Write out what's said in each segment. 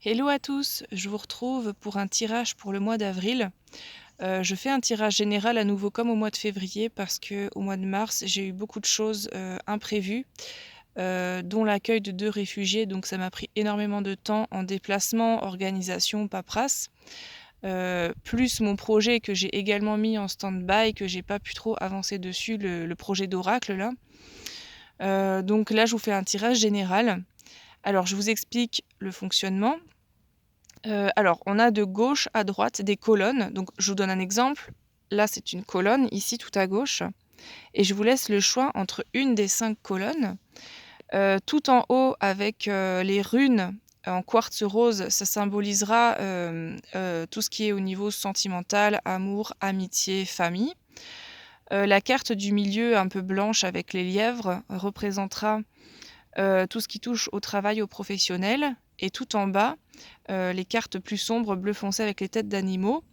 Hello à tous, je vous retrouve pour un tirage pour le mois d'avril. Je fais un tirage général à nouveau comme au mois de février parce que au mois de mars, j'ai eu beaucoup de choses, imprévues, dont l'accueil de 2 réfugiés, donc ça m'a pris énormément de temps en déplacement, organisation, paperasse, plus mon projet que j'ai également mis en stand-by, que j'ai pas pu trop avancer dessus, le projet d'Oracle là. Donc là, je vous fais un tirage général. Alors je vous explique le fonctionnement. Alors, on a de gauche à droite des colonnes. Donc, je vous donne un exemple. Là, c'est une colonne, ici, tout à gauche. Et je vous laisse le choix entre une des 5 colonnes. Tout en haut, avec les runes en quartz rose, ça symbolisera tout ce qui est au niveau sentimental, amour, amitié, famille. La carte du milieu, un peu blanche avec les lièvres, représentera tout ce qui touche au travail, au professionnel. Et tout en bas, les cartes plus sombres, bleu foncé avec les têtes d'animaux,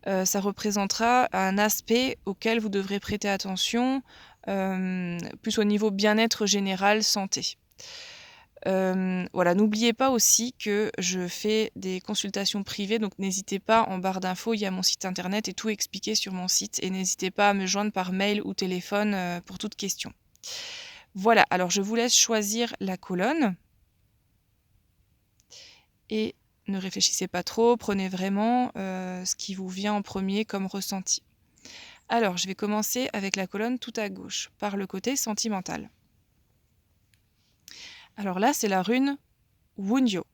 ça représentera un aspect auquel vous devrez prêter attention, plus au niveau bien-être général, santé. Voilà, n'oubliez pas aussi que je fais des consultations privées, donc n'hésitez pas, en barre d'infos, il y a mon site internet et tout expliqué sur mon site et n'hésitez pas à me joindre par mail ou téléphone, pour toute question. Voilà, alors je vous laisse choisir la colonne et ne réfléchissez pas trop, prenez vraiment, ce qui vous vient en premier comme ressenti. Alors, je vais commencer avec la colonne tout à gauche, par le côté sentimental. Alors là, c'est la rune Wunjo.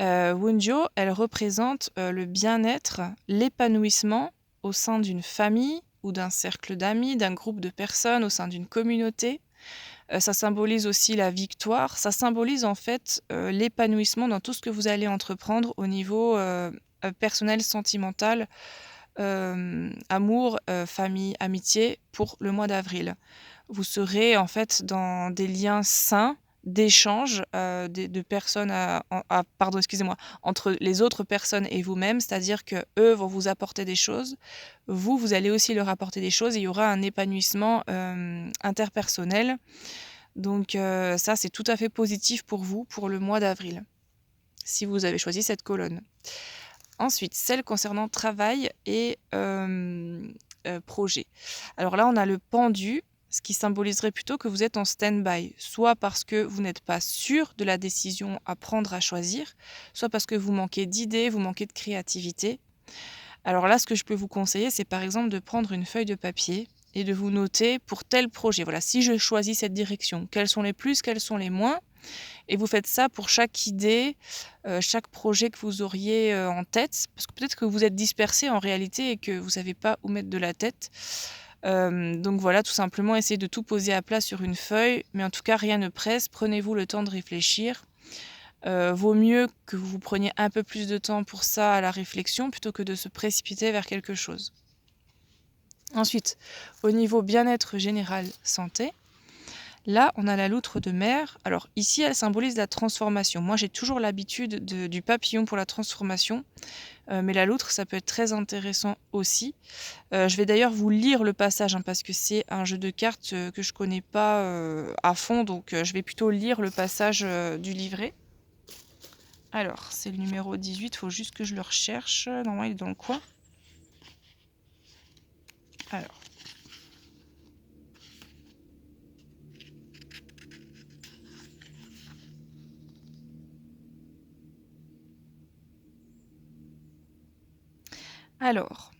Wunjo, elle représente, le bien-être, l'épanouissement au sein d'une famille ou d'un cercle d'amis, d'un groupe de personnes, au sein d'une communauté. Ça symbolise aussi la victoire. Ça symbolise en fait, l'épanouissement dans tout ce que vous allez entreprendre au niveau, personnel, sentimental, amour, famille, amitié pour le mois d'avril. Vous serez en fait dans des liens sains d'échange, de personnes pardon, excusez-moi, entre les autres personnes et vous-même. C'est-à-dire que eux vont vous apporter des choses, vous allez aussi leur apporter des choses et il y aura un épanouissement, interpersonnel. Donc ça, c'est tout à fait positif pour vous, pour le mois d'avril, si vous avez choisi cette colonne. Ensuite, celle concernant travail et projet. Alors là, on a le pendu, ce qui symboliserait plutôt que vous êtes en stand-by, soit parce que vous n'êtes pas sûr de la décision à prendre, à choisir, soit parce que vous manquez d'idées, vous manquez de créativité. Alors là, ce que je peux vous conseiller, c'est par exemple de prendre une feuille de papier et de vous noter pour tel projet. Voilà, si je choisis cette direction, quels sont les plus, quels sont les moins? Et vous faites ça pour chaque idée, chaque projet que vous auriez, en tête. Parce que peut-être que vous êtes dispersé en réalité et que vous savez pas où mettre de la tête. Donc voilà, tout simplement essayez de tout poser à plat sur une feuille, mais en tout cas rien ne presse, prenez-vous le temps de réfléchir. Vaut mieux que vous preniez un peu plus de temps pour ça, à la réflexion, plutôt que de se précipiter vers quelque chose. Ensuite, au niveau bien-être général, santé, là, on a la loutre de mer. Alors ici, elle symbolise la transformation. Moi, j'ai toujours l'habitude du papillon pour la transformation, mais la loutre, ça peut être très intéressant aussi. Je vais d'ailleurs vous lire le passage, hein, parce que c'est un jeu de cartes, que je connais pas, à fond, donc je vais plutôt lire le passage, du livret. Alors, c'est le numéro 18, il faut juste que je le recherche. Normalement, il est dans le coin. Alors. Alors,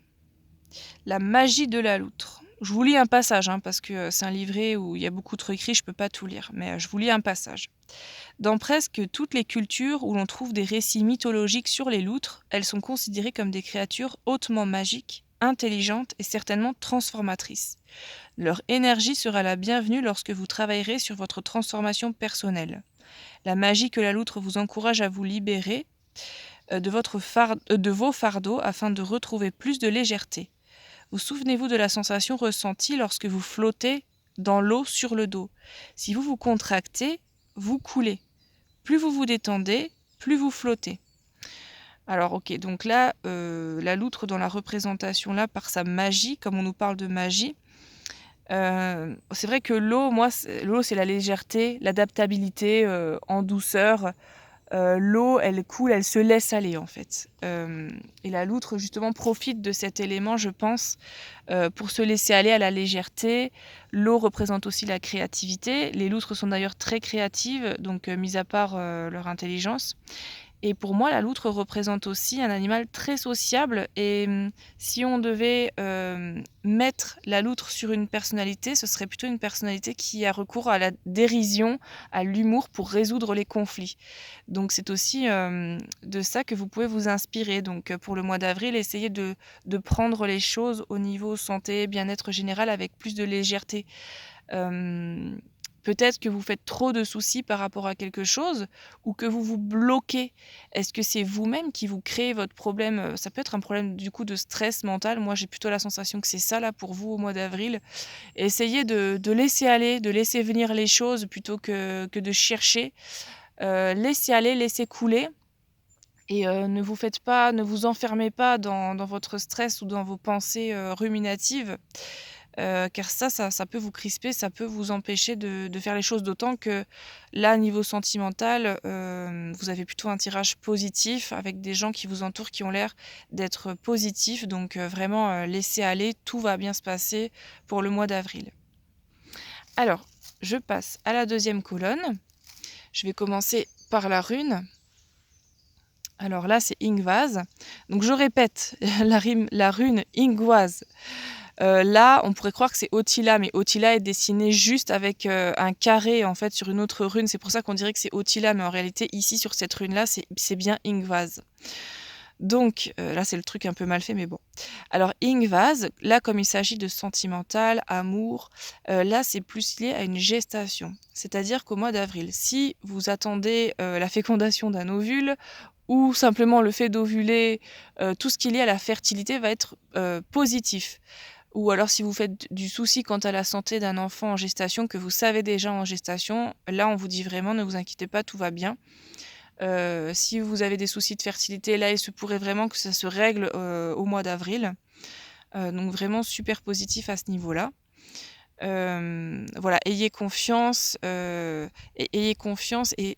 la magie de la loutre. Je vous lis un passage, hein, parce que c'est un livret où il y a beaucoup trop écrit, je peux pas tout lire, mais je vous lis un passage. Dans presque toutes les cultures où l'on trouve des récits mythologiques sur les loutres, elles sont considérées comme des créatures hautement magiques, intelligentes et certainement transformatrices. Leur énergie sera la bienvenue lorsque vous travaillerez sur votre transformation personnelle. La magie que la loutre vous encourage à vous libérer de vos fardeaux afin de retrouver plus de légèreté. Vous souvenez-vous de la sensation ressentie lorsque vous flottez dans l'eau sur le dos. Si vous vous contractez, vous coulez. Plus vous vous détendez, plus vous flottez. Alors OK, donc là, la loutre dans la représentation là, par sa magie, comme on nous parle de magie, c'est vrai que l'eau, moi, l'eau, c'est la légèreté, l'adaptabilité, en douceur, l'eau, elle coule, elle se laisse aller en fait. Et la loutre justement profite de cet élément, je pense, pour se laisser aller à la légèreté. L'eau représente aussi la créativité. Les loutres sont d'ailleurs très créatives, donc mis à part, leur intelligence. Et pour moi, la loutre représente aussi un animal très sociable et si on devait, mettre la loutre sur une personnalité, ce serait plutôt une personnalité qui a recours à la dérision, à l'humour pour résoudre les conflits. Donc c'est aussi, de ça que vous pouvez vous inspirer. Donc, pour le mois d'avril, essayez de prendre les choses au niveau santé, bien-être général avec plus de légèreté. Hem, Peut-être que vous faites trop de soucis par rapport à quelque chose ou que vous vous bloquez. Est-ce que c'est vous-même qui vous créez votre problème? Ça peut être un problème du coup de stress mental. Moi, j'ai plutôt la sensation que c'est ça là pour vous au mois d'avril. Essayez de laisser aller, de laisser venir les choses plutôt que de chercher. Laissez aller, laissez couler et ne vous enfermez pas dans votre stress ou dans vos pensées, ruminatives. Car ça peut vous crisper, ça peut vous empêcher de faire les choses. D'autant que là, niveau sentimental, vous avez plutôt un tirage positif avec des gens qui vous entourent qui ont l'air d'être positifs. Donc vraiment, laissez aller, tout va bien se passer pour le mois d'avril. Alors, je passe à la deuxième colonne. Je vais commencer par la rune. Alors là, c'est Ingvaz. Donc je répète la rune Ingvaz. Là, on pourrait croire que c'est Otila, mais Otila est dessiné juste avec, un carré, en fait, sur une autre rune. C'est pour ça qu'on dirait que c'est Otila, mais en réalité, ici, sur cette rune-là, c'est bien Ingvaz. Donc, là, c'est le truc un peu mal fait, mais bon. Alors Ingvaz, là, comme il s'agit de sentimental, amour, là, c'est plus lié à une gestation. C'est-à-dire qu'au mois d'avril, si vous attendez, la fécondation d'un ovule ou simplement le fait d'ovuler, tout ce qui est lié à la fertilité va être, positif. Ou alors si vous faites du souci quant à la santé d'un enfant en gestation que vous savez déjà en gestation, là on vous dit vraiment: «Ne vous inquiétez pas, tout va bien». Si vous avez des soucis de fertilité, là il se pourrait vraiment que ça se règle, au mois d'avril. Donc vraiment super positif à ce niveau-là. Voilà, ayez confiance et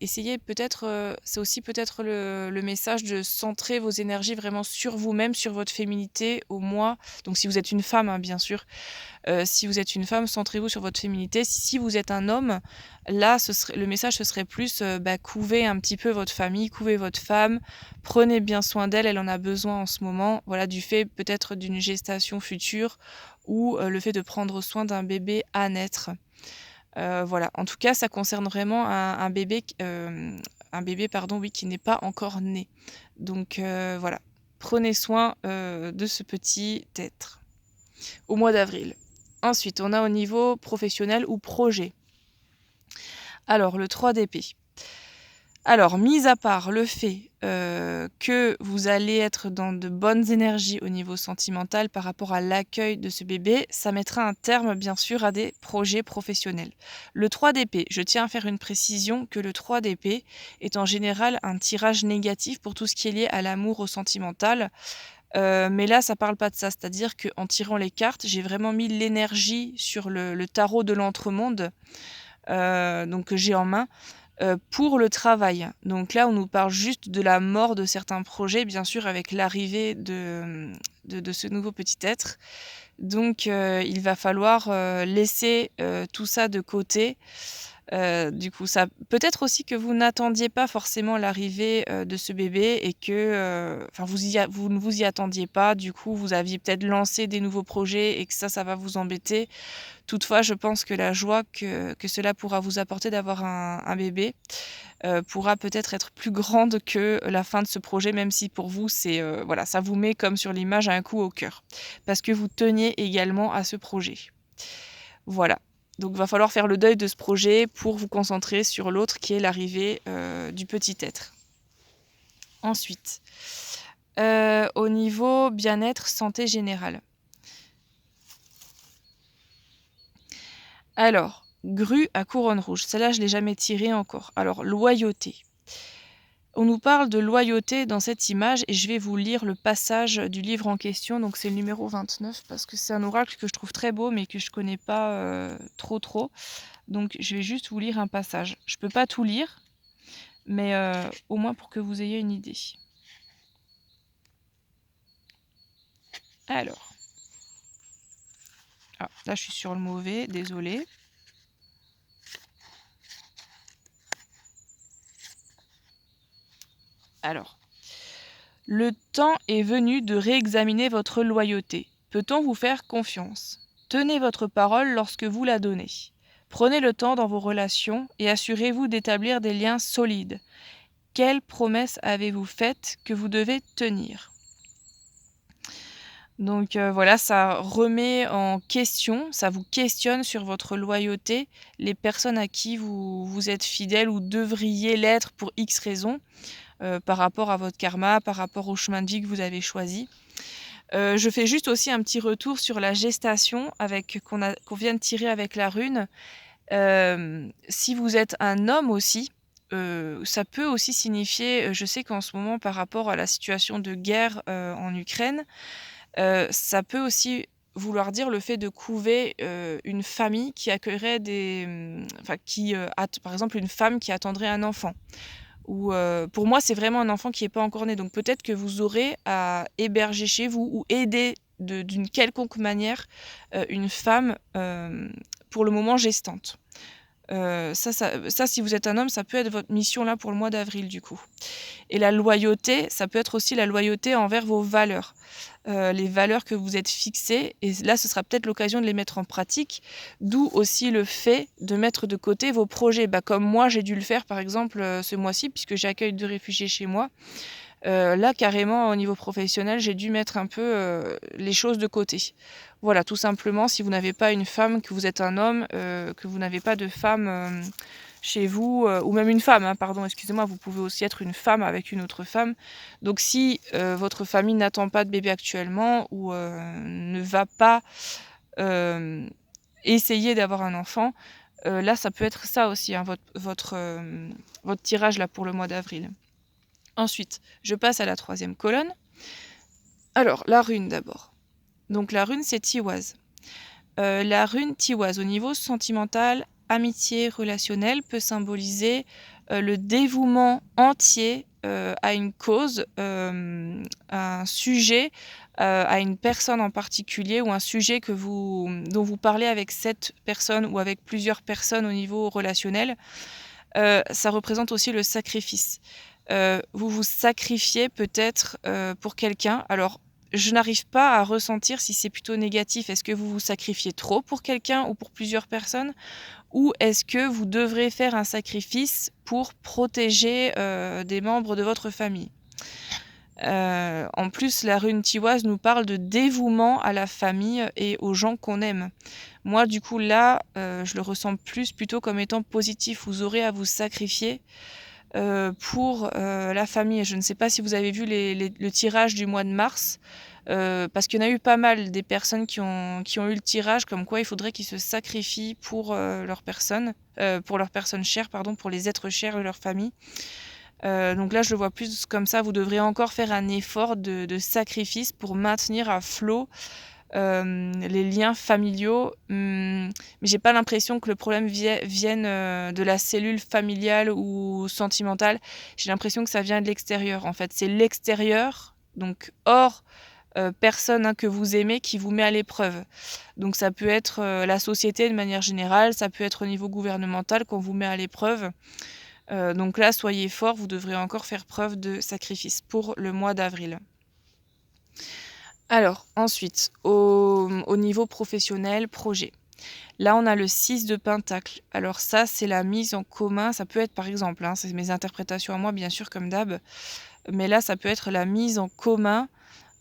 essayez peut-être, c'est aussi peut-être le message de centrer vos énergies vraiment sur vous-même, sur votre féminité au mois donc si vous êtes une femme, hein, bien sûr. Si vous êtes une femme, centrez-vous sur votre féminité. Si vous êtes un homme, là, le message, ce serait plus, couvez un petit peu votre famille, couvez votre femme, prenez bien soin d'elle, elle en a besoin en ce moment. Voilà, du fait peut-être d'une gestation future ou, le fait de prendre soin d'un bébé à naître. Voilà, en tout cas, ça concerne vraiment un bébé, pardon, oui, qui n'est pas encore né. Donc, voilà, prenez soin, de ce petit être au mois d'avril. Ensuite, on a au niveau professionnel ou projet. Alors, le 3 d'épée. Alors, mis à part le fait, que vous allez être dans de bonnes énergies au niveau sentimental par rapport à l'accueil de ce bébé, ça mettra un terme, bien sûr, à des projets professionnels. Le 3 d'épée, je tiens à faire une précision que le 3 d'épée est en général un tirage négatif pour tout ce qui est lié à l'amour, au sentimental. Mais là, ça parle pas de ça. C'est-à-dire qu'en tirant les cartes, j'ai vraiment mis l'énergie sur le tarot de l'entremonde, donc que j'ai en main, pour le travail. Donc là, on nous parle juste de la mort de certains projets, bien sûr, avec l'arrivée de ce nouveau petit être. Donc il va falloir, laisser, tout ça de côté. Du coup, ça peut-être aussi que vous n'attendiez pas forcément l'arrivée, de ce bébé et que, enfin vous ne vous y attendiez pas. Du coup, vous aviez peut-être lancé des nouveaux projets et que ça va vous embêter. Toutefois, je pense que la joie que cela pourra vous apporter d'avoir un bébé, pourra peut-être être plus grande que la fin de ce projet, même si pour vous c'est, voilà, ça vous met comme sur l'image un coup au cœur. Parce que vous teniez également à ce projet. Voilà. Donc va falloir faire le deuil de ce projet pour vous concentrer sur l'autre qui est l'arrivée, du petit être. Ensuite, au niveau bien-être, santé générale. Alors, grue à couronne rouge, celle-là je l'ai jamais tirée encore. Alors loyauté. On nous parle de loyauté dans cette image et je vais vous lire le passage du livre en question, donc c'est le numéro 29 parce que c'est un oracle que je trouve très beau mais que je connais pas, trop. Donc je vais juste vous lire un passage. Je peux pas tout lire, mais au moins pour que vous ayez une idée. Alors, là je suis sur le mauvais, désolée. Alors, le temps est venu de réexaminer votre loyauté. Peut-on vous faire confiance? Tenez votre parole lorsque vous la donnez. Prenez le temps dans vos relations et assurez-vous d'établir des liens solides. Quelles promesses avez-vous faites que vous devez tenir? Donc voilà, ça remet en question, ça vous questionne sur votre loyauté, les personnes à qui vous êtes fidèle ou devriez l'être pour X raisons, par rapport à votre karma, par rapport au chemin de vie que vous avez choisi. Je fais juste aussi un petit retour sur la gestation avec qu'on vient de tirer avec la rune. Si vous êtes un homme aussi, ça peut aussi signifier, je sais qu'en ce moment par rapport à la situation de guerre, en Ukraine, ça peut aussi vouloir dire le fait de couver, une famille qui accueillerait enfin qui, par exemple une femme qui attendrait un enfant. Ou, pour moi, c'est vraiment un enfant qui est pas encore né. Donc peut-être que vous aurez à héberger chez vous ou aider d'une quelconque manière, une femme, pour le moment gestante. Ça, si vous êtes un homme, ça peut être votre mission là pour le mois d'avril du coup. Et la loyauté, ça peut être aussi la loyauté envers vos valeurs, les valeurs que vous êtes fixées et là, ce sera peut-être l'occasion de les mettre en pratique, d'où aussi le fait de mettre de côté vos projets. Comme moi, j'ai dû le faire par exemple, ce mois-ci puisque j'accueille 2 réfugiés chez moi. Là, carrément, au niveau professionnel, j'ai dû mettre un peu, les choses de côté. Voilà, tout simplement, si vous n'avez pas une femme, que vous êtes un homme, que vous n'avez pas de femme, chez vous, ou même une femme, hein, pardon, excusez-moi, vous pouvez aussi être une femme avec une autre femme. Donc si, votre famille n'attend pas de bébé actuellement ou, ne va pas, hem, essayer d'avoir un enfant, là, ça peut être ça aussi, hein, votre tirage là pour le mois d'avril. Ensuite, je passe à la 3e colonne. Alors, la rune d'abord. Donc la rune, c'est Tiwaz. La rune Tiwaz, au niveau sentimental, amitié, relationnel, peut symboliser, le dévouement entier, à une cause, à un sujet, à une personne en particulier ou un sujet dont vous parlez avec cette personne ou avec plusieurs personnes au niveau relationnel. Ça représente aussi le sacrifice. Vous vous sacrifiez peut-être, pour quelqu'un. Alors, je n'arrive pas à ressentir si c'est plutôt négatif. Est-ce que vous vous sacrifiez trop pour quelqu'un ou pour plusieurs personnes? Ou est-ce que vous devrez faire un sacrifice pour protéger, des membres de votre famille? En plus, la rune Tiwaz nous parle de dévouement à la famille et aux gens qu'on aime. Moi, du coup, là, je le ressens plutôt comme étant positif. Vous aurez à vous sacrifier, pour, la famille. Je ne sais pas si vous avez vu le tirage du mois de mars, parce qu'il y en a eu pas mal des personnes qui ont eu le tirage comme quoi il faudrait qu'ils se sacrifient pour leurs personnes chères, pardon, pour les êtres chers de leur famille. Donc là, je le vois plus comme ça, vous devrez encore faire un effort de sacrifice pour maintenir à flot, les liens familiaux. Mais j'ai pas l'impression que le problème vienne, de la cellule familiale ou sentimentale. J'ai l'impression que ça vient de l'extérieur, en fait. C'est l'extérieur, donc hors, personne, hein, que vous aimez qui vous met à l'épreuve. Donc ça peut être, la société de manière générale, ça peut être au niveau gouvernemental qu'on vous met à l'épreuve. Donc là, soyez forts, vous devrez encore faire preuve de sacrifice pour le mois d'avril. Alors ensuite, au niveau professionnel, projet. Là, on a le 6 de pentacle. Alors ça, c'est la mise en commun, ça peut être par exemple, hein, c'est mes interprétations à moi bien sûr comme d'hab, mais là, ça peut être la mise en commun,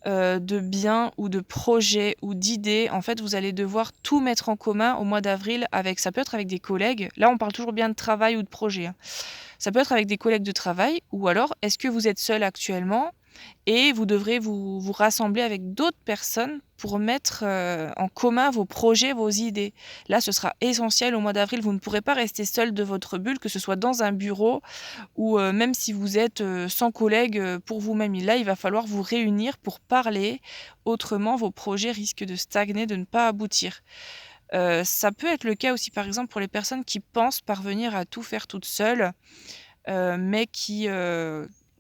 de biens ou de projets ou d'idées. En fait, vous allez devoir tout mettre en commun au mois d'avril ça peut être avec des collègues. Là, on parle toujours bien de travail ou de projet, hein. Ça peut être avec des collègues de travail ou alors est-ce que vous êtes seul actuellement et vous devrez vous rassembler avec d'autres personnes pour mettre, en commun vos projets, vos idées. Là, ce sera essentiel au mois d'avril. Vous ne pourrez pas rester seul de votre bulle, que ce soit dans un bureau ou, même si vous êtes, 100 collègues, pour vous-même. Là, il va falloir vous réunir pour parler, autrement vos projets risquent de stagner, de ne pas aboutir. Ça peut être le cas aussi, par exemple, pour les personnes qui pensent parvenir à tout faire toutes seules. mais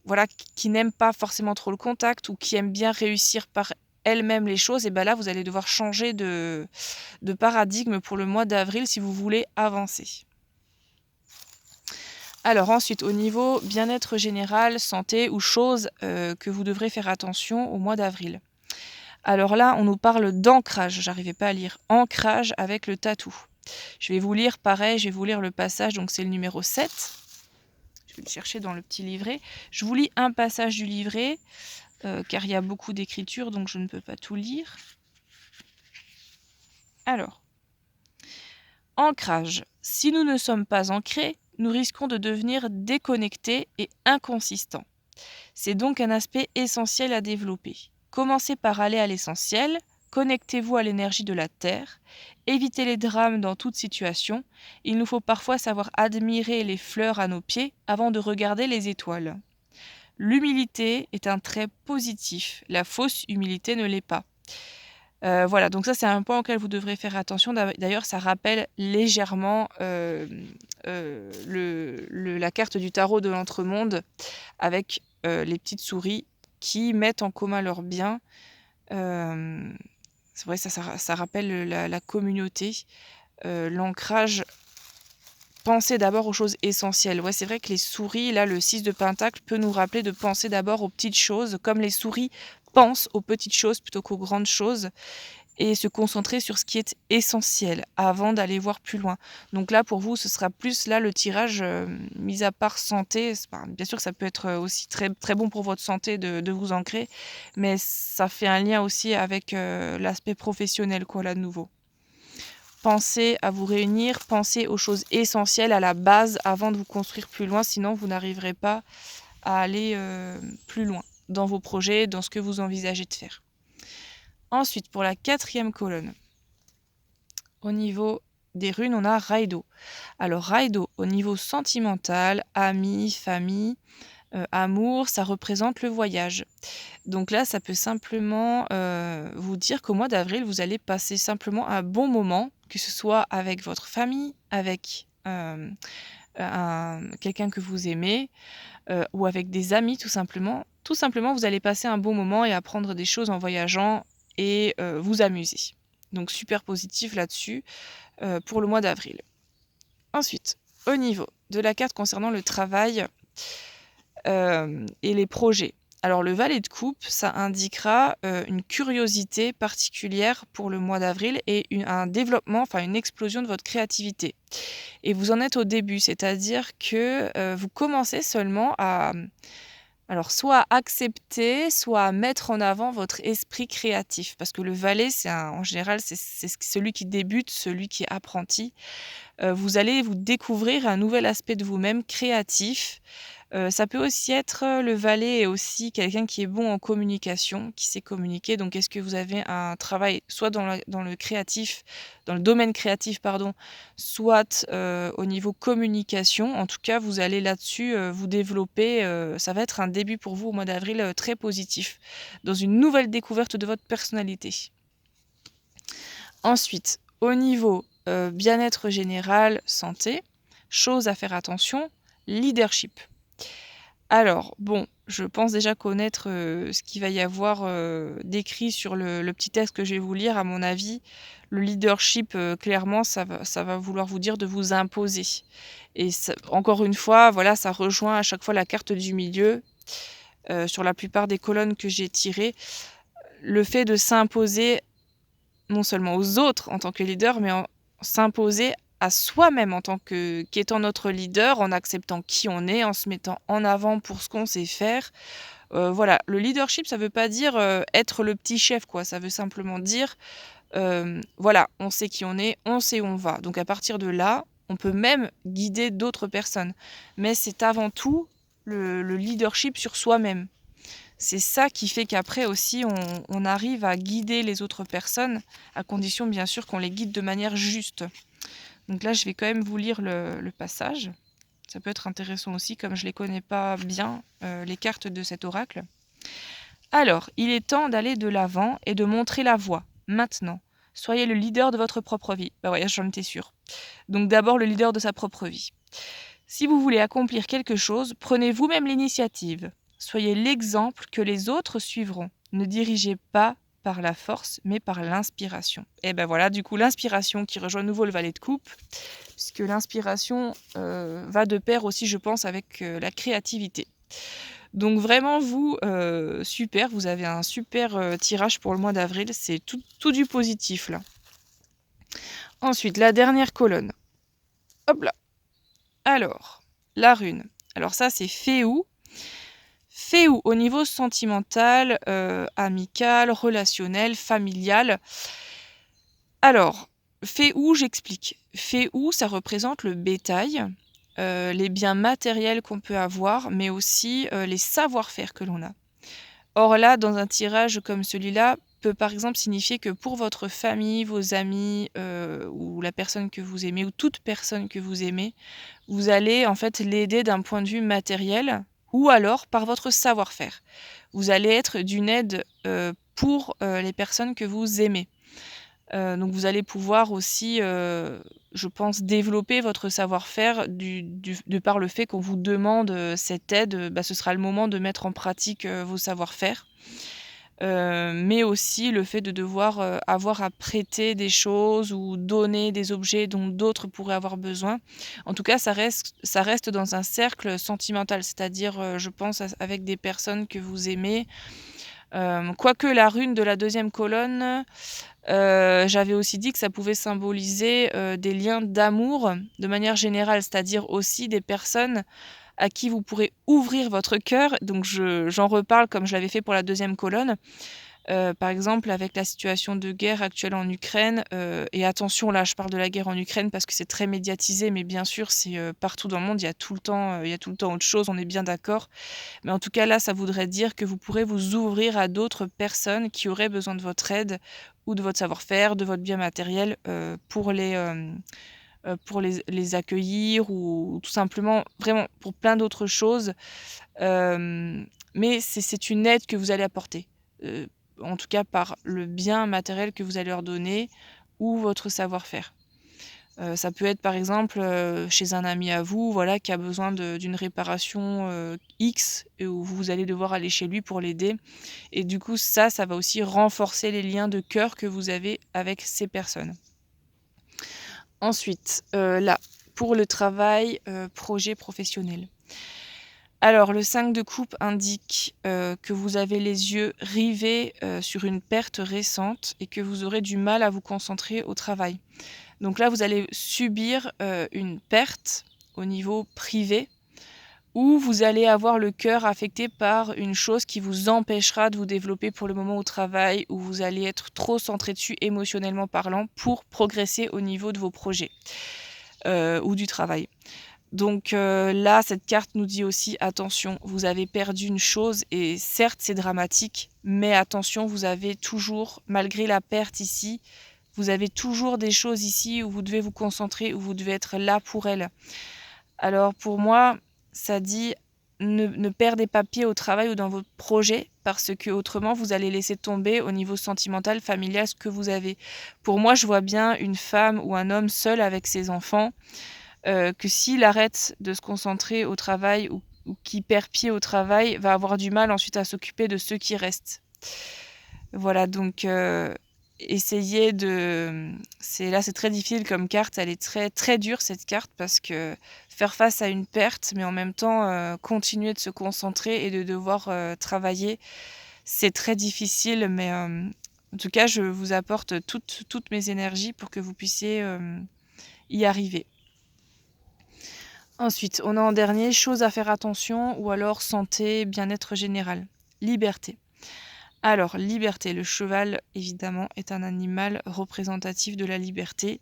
voilà, qui n'aiment pas forcément trop le contact ou qui aiment bien réussir par elles-mêmes les choses, et ben là, vous allez devoir changer de paradigme pour le mois d'avril si vous voulez avancer. Alors ensuite, au niveau bien-être général, santé ou choses, que vous devrez faire attention au mois d'avril. Alors là, on nous parle d'ancrage, j'arrivais pas à lire. Ancrage avec le tatou. Je vais vous lire pareil, je vais vous lire le passage, donc c'est le numéro 7. Je vais le chercher dans le petit livret. Je vous lis un passage du livret, car il y a beaucoup d'écriture, donc je ne peux pas tout lire. Alors, ancrage. Si nous ne sommes pas ancrés, nous risquons de devenir déconnectés et inconsistants. C'est donc un aspect essentiel à développer. Commencez par aller à l'essentiel, connectez-vous à l'énergie de la Terre, évitez les drames dans toute situation. Il nous faut parfois savoir admirer les fleurs à nos pieds avant de regarder les étoiles. L'humilité est un trait positif, la fausse humilité ne l'est pas. Voilà, donc ça c'est un point auquel vous devrez faire attention. D'ailleurs, ça rappelle légèrement la carte du tarot de l'entremonde avec les petites souris qui mettent en commun leurs biens. C'est vrai, ça rappelle la communauté, l'ancrage. Pensez d'abord aux choses essentielles. Ouais, c'est vrai que les souris, là, le 6 de Pentacle peut nous rappeler de penser d'abord aux petites choses, comme les souris pensent aux petites choses plutôt qu'aux grandes choses, et se concentrer sur ce qui est essentiel avant d'aller voir plus loin. Donc là, pour vous, ce sera plus là le tirage, mis à part santé. Bien sûr que ça peut être aussi très, très bon pour votre santé de vous ancrer, mais ça fait un lien aussi avec l'aspect professionnel, quoi, là, de nouveau. Pensez à vous réunir, pensez aux choses essentielles à la base avant de vous construire plus loin, sinon vous n'arriverez pas à aller plus loin dans vos projets, dans ce que vous envisagez de faire. Ensuite, pour la 4e colonne, au niveau des runes, on a Raido. Alors Raido, au niveau sentimental, amis, famille, amour, ça représente le voyage. Donc là, ça peut simplement vous dire qu'au mois d'avril, vous allez passer simplement un bon moment, que ce soit avec votre famille, avec quelqu'un que vous aimez, ou avec des amis tout simplement. Tout simplement, vous allez passer un bon moment et apprendre des choses en voyageant et vous amuser. Donc super positif là-dessus pour le mois d'avril. Ensuite, au niveau de la carte concernant le travail et les projets. Alors le valet de coupe, ça indiquera une curiosité particulière pour le mois d'avril et un développement, enfin une explosion de votre créativité. Et vous en êtes au début, c'est-à-dire que vous commencez seulement à, alors soit à accepter, soit à mettre en avant votre esprit créatif. Parce que le valet, en général, c'est celui qui débute, celui qui est apprenti. Vous allez vous découvrir un nouvel aspect de vous-même créatif. Ça peut aussi être, le valet est aussi quelqu'un qui est bon en communication, qui sait communiquer. Donc est-ce que vous avez un travail soit dans le créatif, dans le domaine créatif pardon, soit, au niveau communication. En tout cas, vous allez là-dessus, vous développer, ça va être un début pour vous au mois d'avril, très positif, dans une nouvelle découverte de votre personnalité. Ensuite, au niveau, bien-être général, santé, choses à faire attention, leadership. Alors, bon, je pense déjà connaître, ce qu'il va y avoir, d'écrit sur le petit texte que je vais vous lire. À mon avis, le leadership, clairement, ça va vouloir vous dire de vous imposer et encore une fois, voilà, ça rejoint à chaque fois la carte du milieu, sur la plupart des colonnes que j'ai tirées. Le fait de s'imposer non seulement aux autres en tant que leader, mais s'imposer à soi-même en tant qu'étant notre leader, en acceptant qui on est, en se mettant en avant pour ce qu'on sait faire. Voilà, le leadership, ça veut pas dire, être le petit chef, quoi. Ça veut simplement dire, voilà, on sait qui on est, on sait où on va. Donc à partir de là, on peut même guider d'autres personnes. Mais c'est avant tout le leadership sur soi-même. C'est ça qui fait qu'après aussi on arrive à guider les autres personnes, à condition bien sûr qu'on les guide de manière juste. Donc là, je vais quand même vous lire le passage. Ça peut être intéressant aussi, comme je ne les connais pas bien, les cartes de cet oracle. Alors, il est temps d'aller de l'avant et de montrer la voie, maintenant. Soyez le leader de votre propre vie. Bah ouais, j'en étais sûre. Donc d'abord le leader de sa propre vie. Si vous voulez accomplir quelque chose, prenez vous-même l'initiative. Soyez l'exemple que les autres suivront. Ne dirigez pas par la force, mais par l'inspiration. Et ben voilà, du coup, l'inspiration qui rejoint à nouveau le valet de coupe, puisque l'inspiration va de pair aussi, je pense, avec la créativité. Donc vraiment, vous, super, vous avez un super tirage pour le mois d'avril, c'est tout du positif là. Ensuite, la dernière colonne. Hop là. Alors, la rune. Alors ça, c'est Féou. Féou au niveau sentimental, amical, relationnel, familial. Alors, Féou, j'explique. Féou, ça représente le bétail, les biens matériels qu'on peut avoir, mais aussi les savoir-faire que l'on a. Or là, dans un tirage comme celui-là, peut par exemple signifier que pour votre famille, vos amis, ou la personne que vous aimez, ou toute personne que vous aimez, vous allez en fait l'aider d'un point de vue matériel ou alors par votre savoir-faire. Vous allez être d'une aide, pour, les personnes que vous aimez. Donc vous allez pouvoir aussi, je pense développer votre savoir-faire de par le fait qu'on vous demande, cette aide, ce sera le moment de mettre en pratique, vos savoir-faire. Mais aussi le fait de devoir, avoir à prêter des choses ou donner des objets dont d'autres pourraient avoir besoin. En tout cas, ça reste dans un cercle sentimental, c'est-à-dire, je pense avec des personnes que vous aimez. Quoique la rune de la deuxième colonne, j'avais aussi dit que ça pouvait symboliser, des liens d'amour de manière générale, c'est-à-dire aussi des personnes à qui vous pourrez ouvrir votre cœur. Donc j'en reparle comme je l'avais fait pour la deuxième colonne. Par exemple, avec la situation de guerre actuelle en Ukraine, et attention là, je parle de la guerre en Ukraine parce que c'est très médiatisé, mais bien sûr, c'est, partout dans le monde, il y a tout le temps autre chose, on est bien d'accord. Mais en tout cas, là, ça voudrait dire que vous pourrez vous ouvrir à d'autres personnes qui auraient besoin de votre aide ou de votre savoir-faire, de votre bien matériel, pour les accueillir ou tout simplement vraiment pour plein d'autres choses. Mais c'est une aide que vous allez apporter, heu, en tout cas par le bien matériel que vous allez leur donner ou votre savoir-faire. Ça peut être par exemple, chez un ami à vous, voilà, qui a besoin d'une réparation, X et où vous allez devoir aller chez lui pour l'aider et du coup ça va aussi renforcer les liens de cœur que vous avez avec ces personnes. Ensuite, là, pour le travail, projet professionnel. Alors le 5 de coupe indique, que vous avez les yeux rivés, sur une perte récente et que vous aurez du mal à vous concentrer au travail. Donc là, vous allez subir, une perte au niveau privé ou vous allez avoir le cœur affecté par une chose qui vous empêchera de vous développer pour le moment au travail, où vous allez être trop centré dessus émotionnellement parlant pour progresser au niveau de vos projets, ou du travail. Donc là, cette carte nous dit aussi: «Attention, vous avez perdu une chose et certes, c'est dramatique, mais attention, vous avez toujours, malgré la perte ici, vous avez toujours des choses ici où vous devez vous concentrer, où vous devez être là pour elles». Alors pour moi, ça dit: «Ne perdez pas pied au travail ou dans votre projet parce que autrement vous allez laisser tomber au niveau sentimental, familial, ce que vous avez». Pour moi, je vois bien une femme ou un homme seul avec ses enfants, que s'il arrête de se concentrer au travail ou qu'il perd pied au travail, va avoir du mal ensuite à s'occuper de ceux qui restent. Voilà donc essayez de c'est très difficile comme carte, elle est très, très dure cette carte parce que faire face à une perte, mais en même temps, continuer de se concentrer et de devoir, travailler, c'est très difficile mais en tout cas, je vous apporte toutes mes énergies pour que vous puissiez, y arriver. Ensuite, on a en dernier choses à faire attention ou alors santé, bien-être général. Liberté. Alors, liberté, le cheval, évidemment, est un animal représentatif de la liberté.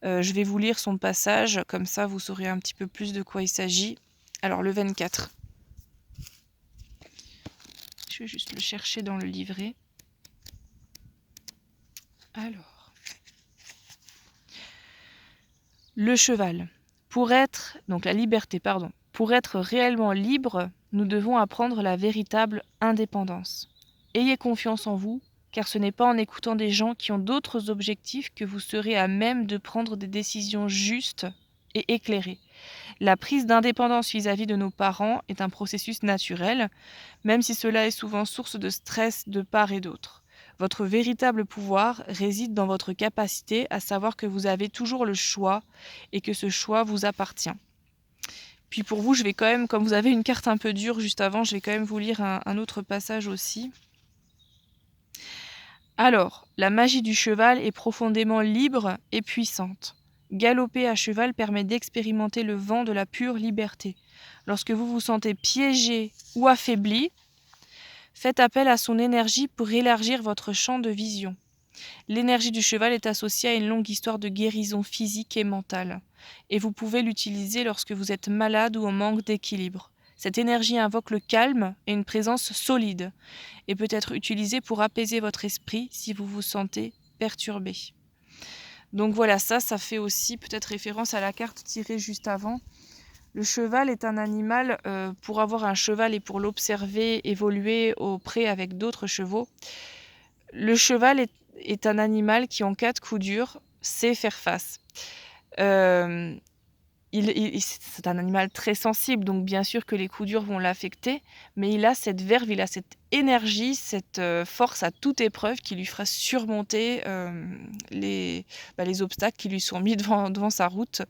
Je vais vous lire son passage, comme ça vous saurez un petit peu plus de quoi il s'agit. Alors, le 24. Je vais juste le chercher dans le livret. Alors. Le cheval. Donc la liberté, pardon. Pour être réellement libre, nous devons apprendre la véritable indépendance. Ayez confiance en vous, car ce n'est pas en écoutant des gens qui ont d'autres objectifs que vous serez à même de prendre des décisions justes et éclairées. La prise d'indépendance vis-à-vis de nos parents est un processus naturel, même si cela est souvent source de stress de part et d'autre. Votre véritable pouvoir réside dans votre capacité à savoir que vous avez toujours le choix et que ce choix vous appartient. Puis pour vous, je vais quand même, comme vous avez une carte un peu dure juste avant, je vais quand même vous lire un autre passage aussi. Alors, la magie du cheval est profondément libre et puissante. Galoper à cheval permet d'expérimenter le vent de la pure liberté. Lorsque vous vous sentez piégé ou affaibli, faites appel à son énergie pour élargir votre champ de vision. L'énergie du cheval est associée à une longue histoire de guérison physique et mentale, et vous pouvez l'utiliser lorsque vous êtes malade ou en manque d'équilibre. Cette énergie invoque le calme et une présence solide, et peut être utilisée pour apaiser votre esprit si vous vous sentez perturbé. Donc voilà, ça fait aussi peut-être référence à la carte tirée juste avant. Le cheval est un animal, pour avoir un cheval et pour l'observer évoluer au pré avec d'autres chevaux, le cheval est un animal qui, en cas de coup dur, sait faire face. Euh, c'est un animal très sensible, donc bien sûr que les coups durs vont l'affecter, mais il a cette verve, il a cette énergie, cette force à toute épreuve qui lui fera surmonter les obstacles qui lui sont mis devant sa route.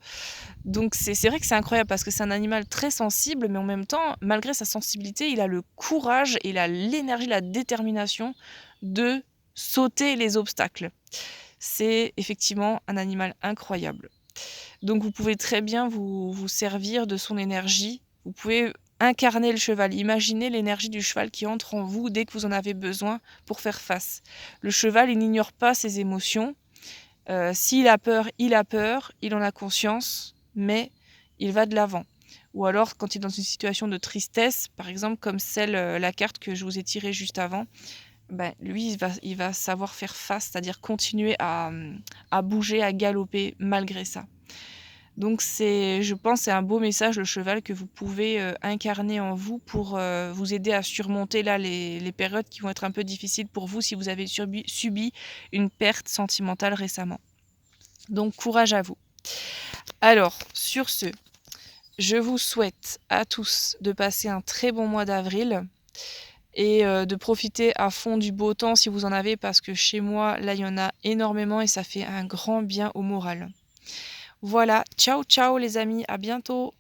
Donc c'est vrai que c'est incroyable parce que c'est un animal très sensible, mais en même temps, malgré sa sensibilité, il a le courage, il a l'énergie, la détermination de sauter les obstacles. C'est effectivement un animal incroyable. Donc vous pouvez très bien vous servir de son énergie. Vous pouvez incarner le cheval. Imaginez l'énergie du cheval qui entre en vous dès que vous en avez besoin pour faire face. Le cheval, il n'ignore pas ses émotions. S'il a peur, il en a conscience, mais il va de l'avant. Ou alors, quand il est dans une situation de tristesse, par exemple, comme la carte que je vous ai tirée juste avant, lui, il va savoir faire face, c'est-à-dire continuer à bouger, à galoper malgré ça. Donc je pense, c'est un beau message, le cheval, que vous pouvez incarner en vous pour vous aider à surmonter là les périodes qui vont être un peu difficiles pour vous si vous avez subi une perte sentimentale récemment. Donc courage à vous. Alors, sur ce, je vous souhaite à tous de passer un très bon mois d'avril et de profiter à fond du beau temps si vous en avez, parce que chez moi, là, il y en a énormément et ça fait un grand bien au moral. Voilà, ciao ciao les amis, à bientôt!